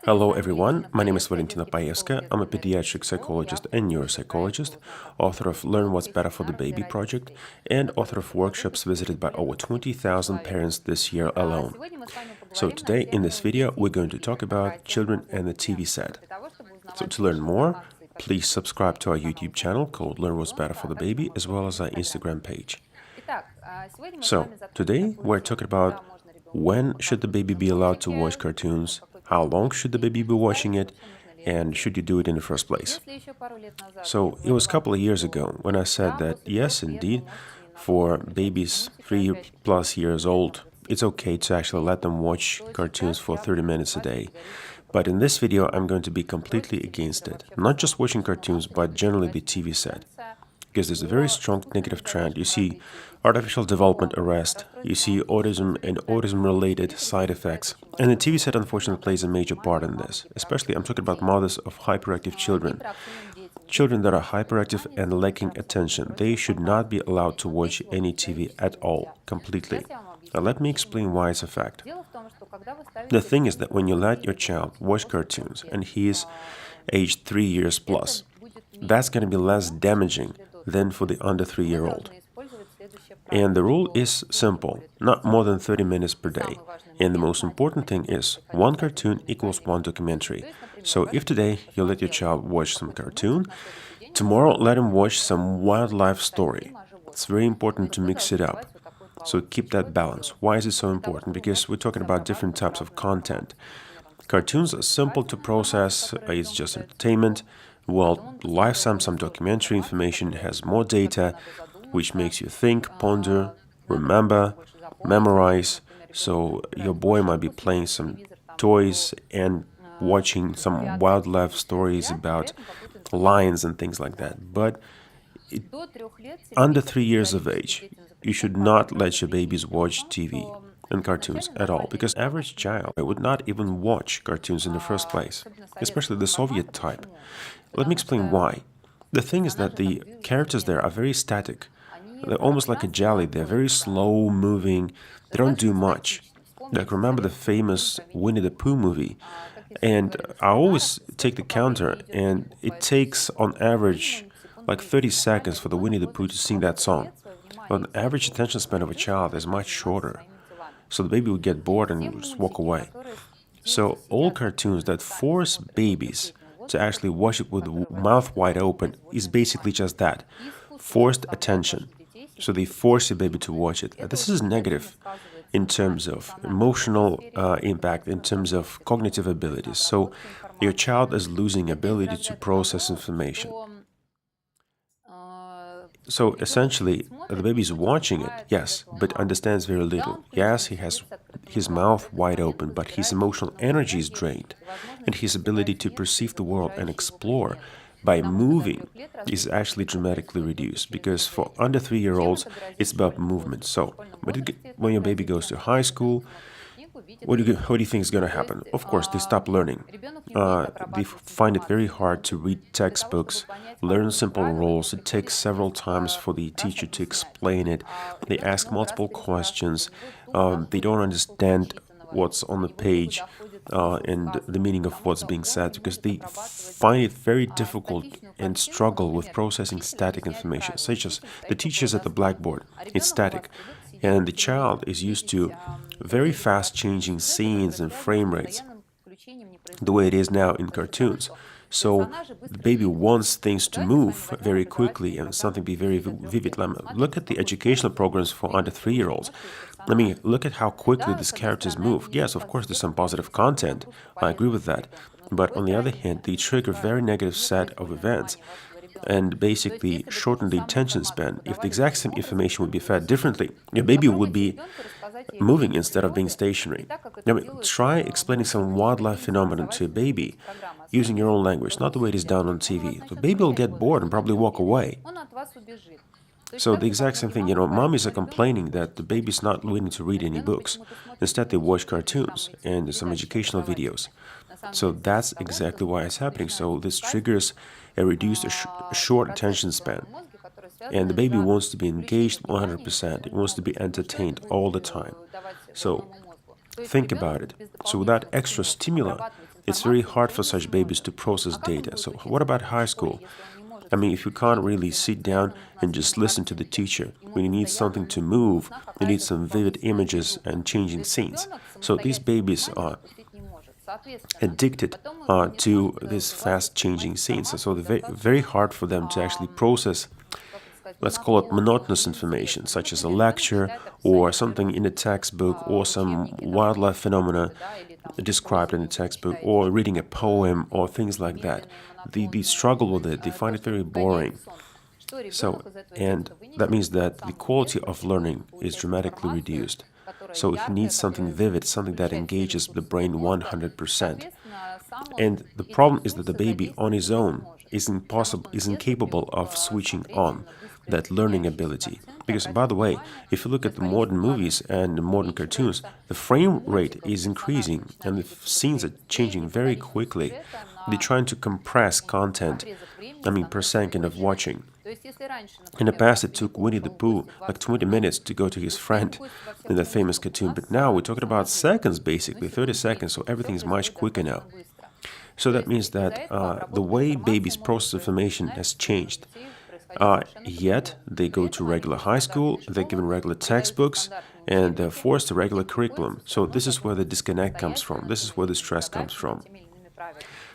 Hello everyone, my name is Valentina Paevskaya. I'm a pediatric psychologist and neuropsychologist, author of Learn What's Better for the Baby project, and author of workshops visited by over 20,000 parents this year alone. So today in this video, we're going to talk about children and the TV set. So to learn more, please subscribe to our YouTube channel called Learn What's Better for the Baby, as well as our Instagram page. So today we're talking about when should the baby be allowed to watch cartoons, how long should the baby be watching it, and should you do it in the first place? So it was a couple of years ago when I said that yes, indeed, for babies 3+ years old, it's okay to actually let them watch cartoons for 30 minutes a day. But in this video, I'm going to be completely against it. Not just watching cartoons, but generally the TV set. Because there's a very strong negative trend. You see artificial development arrest, you see autism and autism-related side effects. And the TV set unfortunately plays a major part in this. Especially, I'm talking about mothers of hyperactive children. Children that are hyperactive and lacking attention, they should not be allowed to watch any TV at all, completely. Now let me explain why it's a fact. The thing is that when you let your child watch cartoons and he is aged 3 years plus, that's going to be less damaging than for the under 3-year-old. And the rule is simple, not more than 30 minutes per day. And the most important thing is, one cartoon equals one documentary. So if today you let your child watch some cartoon, tomorrow let him watch some wildlife story. It's very important to mix it up. So keep that balance. Why is it so important? Because we're talking about different types of content. Cartoons are simple to process, it's just entertainment. Well, lifetime, some documentary information has more data, which makes you think, ponder, remember, memorize. So your boy might be playing some toys and watching some wildlife stories about lions and things like that. But under 3 years of age, you should not let your babies watch TV and cartoons at all, because average child would not even watch cartoons in the first place, especially the Soviet type. Let me explain why. The thing is that the characters there are very static. They're almost like a jelly. They're very slow moving. They don't do much. Like, remember the famous Winnie the Pooh movie? And I always take the counter, and it takes on average like 30 seconds for the Winnie the Pooh to sing that song. But the average attention span of a child is much shorter. So the baby would get bored and just walk away. So all cartoons that force babies to actually watch it with the mouth wide open is basically just that, forced attention. So they force your baby to watch it. This is negative in terms of emotional impact, in terms of cognitive abilities. So your child is losing ability to process information. So essentially, the baby is watching it, yes, but understands very little. Yes, he has his mouth wide open, but his emotional energy is drained, and his ability to perceive the world and explore by moving is actually dramatically reduced, because for under 3-year-olds, it's about movement. So when your baby goes to high school, what do you think is going to happen? Of course, they stop learning. They find it very hard to read textbooks, learn simple rules. It takes several times for the teacher to explain it. They ask multiple questions. They don't understand what's on the page and the meaning of what's being said, because they find it very difficult and struggle with processing static information, such as the teacher's at the blackboard. It's static. And the child is used to very fast changing scenes and frame rates, the way it is now in cartoons. So the baby wants things to move very quickly and something be very vivid. Look at the educational programs for under 3-year-olds. I mean, look at how quickly these characters move. Yes, of course, there's some positive content. I agree with that. But on the other hand, they trigger a very negative set of events and basically shorten the attention span. If the exact same information would be fed differently, your baby would be moving instead of being stationary. I mean, try explaining some wildlife phenomenon to a baby using your own language, not the way it is done on TV. The baby will get bored and probably walk away. So the exact same thing, mommies are complaining that the baby's not willing to read any books. Instead, they watch cartoons and some educational videos. So that's exactly why it's happening. So this triggers a reduced short attention span. And the baby wants to be engaged 100%. It wants to be entertained all the time. So think about it. So without extra stimuli, it's very hard for such babies to process data. So what about high school? I mean, if you can't really sit down and just listen to the teacher, when you need something to move, you need some vivid images and changing scenes. So these babies are addicted to this fast-changing scenes. So they're very hard for them to actually process, let's call it monotonous information, such as a lecture or something in a textbook or some wildlife phenomena described in a textbook or reading a poem or things like that. They struggle with it. They find it very boring. So, and that means that the quality of learning is dramatically reduced. So he needs something vivid, something that engages the brain 100%. And the problem is that the baby on his own is incapable of switching on that learning ability. Because, by the way, if you look at the modern movies and the modern cartoons, the frame rate is increasing and the scenes are changing very quickly. They're trying to compress content, per second of watching. In the past, it took Winnie the Pooh like 20 minutes to go to his friend in that famous cartoon, but now we're talking about seconds, basically, 30 seconds, so everything is much quicker now. So that means that the way babies process information has changed. Yet, they go to regular high school, they're given regular textbooks, and they're forced to regular curriculum. So this is where the disconnect comes from. This is where the stress comes from.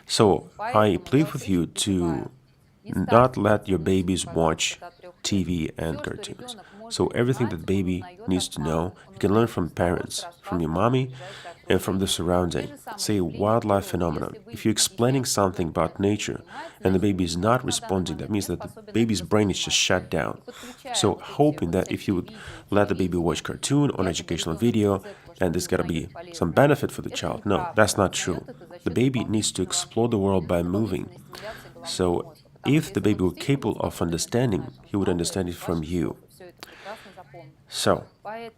So I plead with you to not let your babies watch TV and cartoons. So everything that baby needs to know, you can learn from parents, from your mommy, and from the surrounding. Say wildlife phenomenon. If you're explaining something about nature and the baby is not responding, that means that the baby's brain is just shut down. So hoping that if you would let the baby watch cartoon or educational video, and there's got to be some benefit for the child. No, that's not true. The baby needs to explore the world by moving. So if the baby were capable of understanding, he would understand it from you. So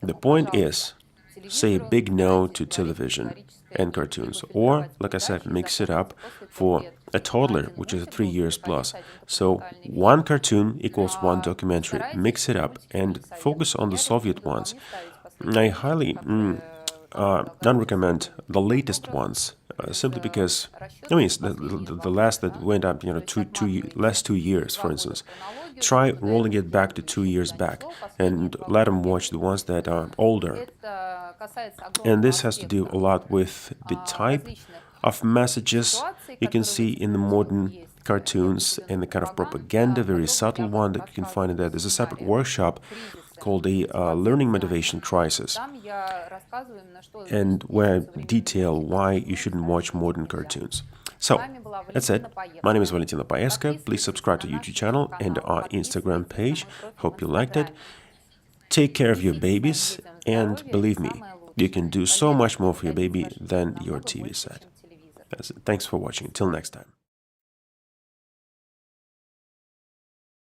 the point is, say a big no to television and cartoons, or, like I said, mix it up for a toddler, which is 3 years plus. So one cartoon equals one documentary. Mix it up and focus on the Soviet ones. I highly non-recommend the latest ones, simply because, it's the last that went up, last 2 years, for instance. Try rolling it back to 2 years back and let them watch the ones that are older. And this has to do a lot with the type of messages you can see in the modern cartoons and the kind of propaganda, very subtle one that you can find in there. There's a separate workshop called the Learning Motivation Crisis, and where I detail why you shouldn't watch modern cartoons. So, that's it. My name is Valentina Paevskaya. Please subscribe to our YouTube channel and our Instagram page. Hope you liked it. Take care of your babies, and believe me, you can do so much more for your baby than your TV set. That's it. Thanks for watching. Until next time.